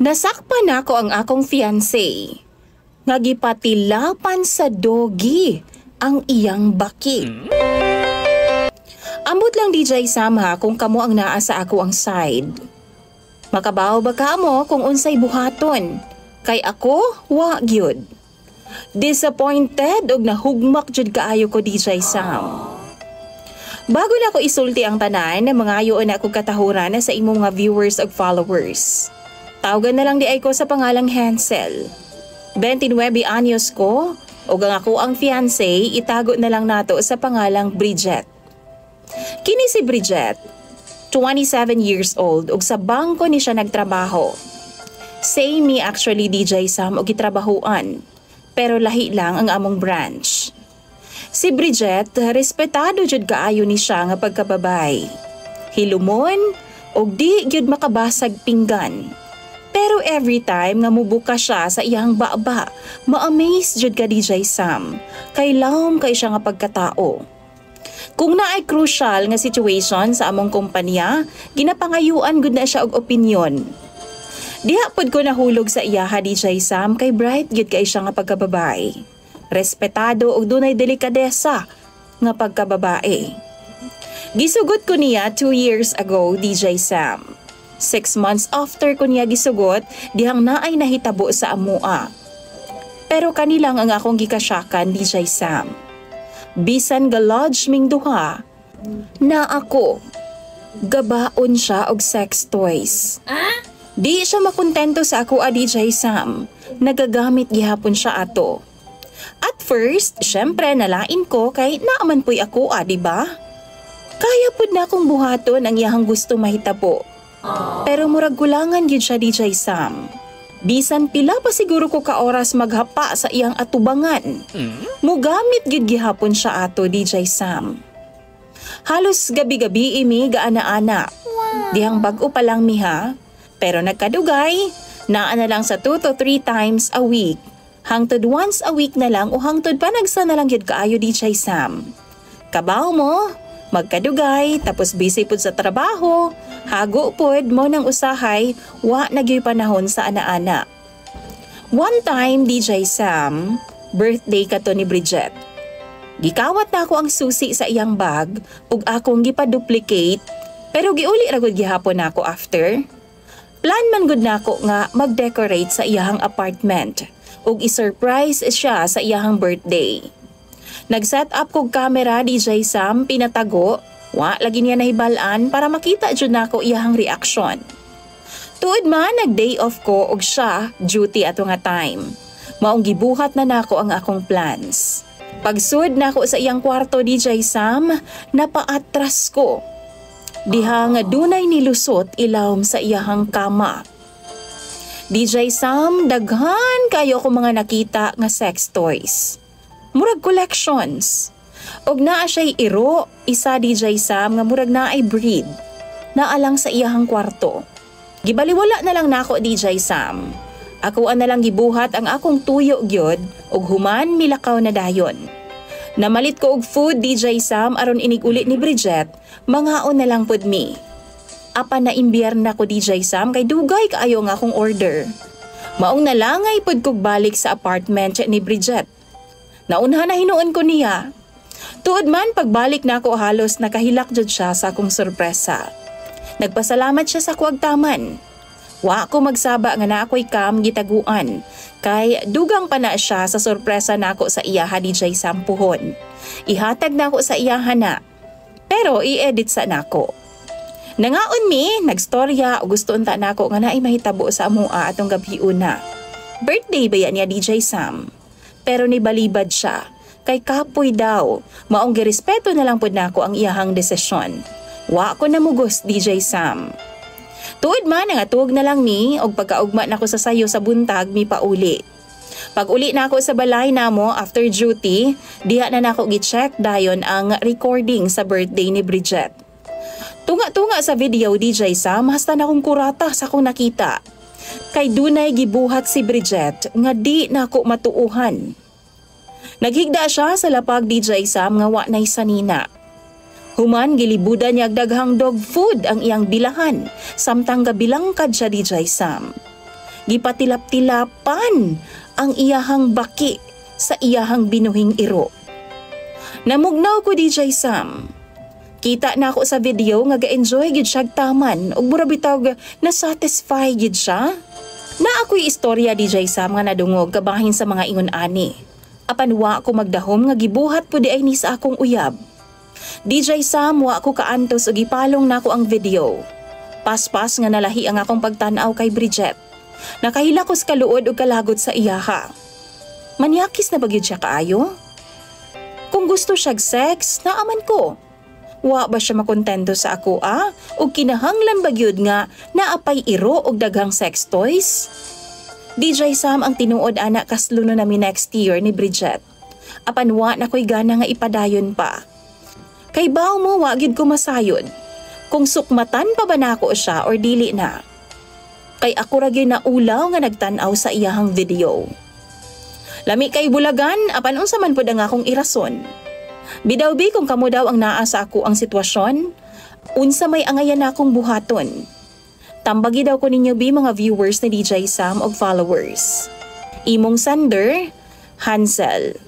Nasakpan ako ang akong fiancé. Nga gipatilapan sa dogi ang iyang baki. Ambot lang DJ Sam ha kung kamo ang naa sa ako ang side. Makabaw ba ka mo kung unsay buhaton? Kay ako, wa gyud. Disappointed og nahugmak jud kaayo ko DJ Sam. Bago na ako isulti ang tanan, mangayoon na ako katahuran na sa imong mga viewers ug followers. Tawagan na lang di ay ko sa pangalang Hansel. 29 anyos ko, ug ang ako ang fiancé, itago na lang nato sa pangalang Bridget. Kini si Bridget, 27 years old ug sa bangko ni siya nagtrabaho. Same me actually DJ Sam og gitrabahuan, pero lahi lang ang among branch. Si Bridget, respetado jud kaayo ni siya nga pagkababay. Hilumon og di gyud makabasag pinggan. Pero every time nga mubuka siya sa iyang baba, ma-amaze jud ka DJ Sam. Kay lawom kay siya nga pagkatao. Kung naay crucial nga situation sa among kumpanya, ginapangayuan gud na siya og opinyon. Diha pod ko nahulog sa iya DJ Sam kay bright gyud kay siya nga pagkababay. Respetado og dunay delikadesa nga pagkababae. Gisugot ko niya 2 years ago DJ Sam. 6 months after ko niya gisugot, dihang naay nahitabo sa amua. Pero kanilang ang akong gikasyakan DJ Sam. Bisan galodge ming duha, na ako, gabaon siya og sex toys. Di siya makontento sa ako DJ Sam, nagagamit gihapon siya ato. At first, syempre nalain ko kay naaman po'y ako diba? Kaya pod na akong buhaton ang iyahang gusto mahitabo. Pero murag gulangan yun siya DJ Sam. Bisan pila pa siguro ko ka oras maghapa sa iyang atubangan. Mugamit gid gihapon siya ato DJ Sam. Halos gabi-gabi imi gaana-ana. Dihang bag-o pa lang miha. Pero nagkadugay, naa na lang sa 2 to 3 times a week. Hangtod once a week na lang o hangtod pa nagsa na lang yun kaayo DJ Sam. Kabaw mo, magkadugay, tapos busy pod sa trabaho, hago pod mo ng usahay, wa nagyoy panahon sa ana-ana. One time DJ Sam, birthday kato ni Bridget. Gikawat na ako ang susi sa iyang bag ug akong gipa-duplicate, pero giuli ra gud gihapon nako after. Plan man gud nako nga mag-decorate sa iyang apartment ug i-surprise siya sa iyang birthday. Nag-set up kog camera DJ Sam, pinatago, wa lagi niya nahibalaan para makita jud nako iyang reaksyon. Tuod man nag-day off ko ug siya duty ato nga time. Maong gibuhat na nako ang akong plans. Pagsud nako sa iyang kwarto DJ Sam, napaatras ko. Diha nga dunay nilusot ilawom sa iyang kama. DJ Sam, daghan kayo ko mga nakita nga sex toys. Murag collections. Og naa siya'y iro, isa DJ Sam nga murag naay breed. Naalang sa iyahang kwarto. Gibaliwala na lang nako DJ Sam. Ako na lang gibuhat ang akong tuyo gyud og human milakaw na dayon. Namalit ko og food DJ Sam aron inig-ulit ni Bridget, mangaon na lang pod mi. Apan na imbiyerna ko DJ Sam kay dugay kaayo nga akong order. Maong nalangay pod kog balik sa apartment ni Bridget. Naunha na hinuon ko niya. Tuod man pagbalik na ako halos nakahilak jud siya sa akong sorpresa. Nagpasalamat siya sa kuwagtaman. Wa ko magsaba nga na ako'y kam gitaguan. Kay dugang pa na siya sa sorpresa nako sa iyaha DJ Sam puhon. Ihatag na ako sa iyaha na. Pero i-edit sa nako. Nangaon mi, nagstorya o gusto unta nako nga naay mahitabo sa amua atong gabi una. Birthday ba yan niya DJ Sam? Pero nibalibad siya. Kay kapoy daw, maong girespeto na lang pod nako ang iyahang desisyon. Wa ko namugos DJ Sam. Tuod man nga tuog na lang ni og pagkaugma nako sa sayo sa buntag mi pauli. Pag uli na ako sa balay namo after duty, diha na nako gi-check dayon ang recording sa birthday ni Bridget. Tunga-tunga sa video DJ Sam, hasta na akong kurata sa akong nakita. Kay dunay gibuhat si Bridget nga di nako matuuhan. Naghigda siya sa lapag DJ Sam nga wa nay sanina. Human gilibudan niya daghang dog food ang iyang bilahan, samtang gabilangkad siya DJ Sam. Gipatilap-tilapan ang iyahang baki sa iyahang binuhing iro. Namugnaw ko DJ Sam. Kita na ako sa video nga ga-enjoy gid siya taman ug mura bitaw na satisfy gid siya. Na ako'y istorya DJ Sam nga nadungog kabahin sa mga ingon ani. Apan wa ko magdahom nga gibuhat po di ay ni sa akong uyab. DJ Sam, wa ko kaantos ug ipalong nako ang video. Paspas nga nalahi ang akong pagtan-aw kay Bridget. Nakahilakos kaluod ug kalagot sa iyaha. Manyakis na bagyod siya kaayo? Kung gusto siyag sex, naaman ko. Wa ba siya makontento sa ako o kinahanglan bagyod nga naapay iro og daghang sex toys? DJ Sam ang tinuod ana kasluno nami next year ni Bridget. Apan wa na ko'y gana nga ipadayon pa. Kay baw mo wa gyud ko masayod. Kung sukmatan pa ba nako siya or dili na. Kay ako ra gyud na ulaw nga nagtan-aw sa iyahang video. Lami kay bulagan apan unsa man pud ang akong irason. Bidawbi kung kamo daw ang naa sa ako ang sitwasyon, unsa may angayan na akong buhaton. Tambagi daw ko ninyo bi mga viewers ni DJ Sam og followers. Imong sender, Hansel.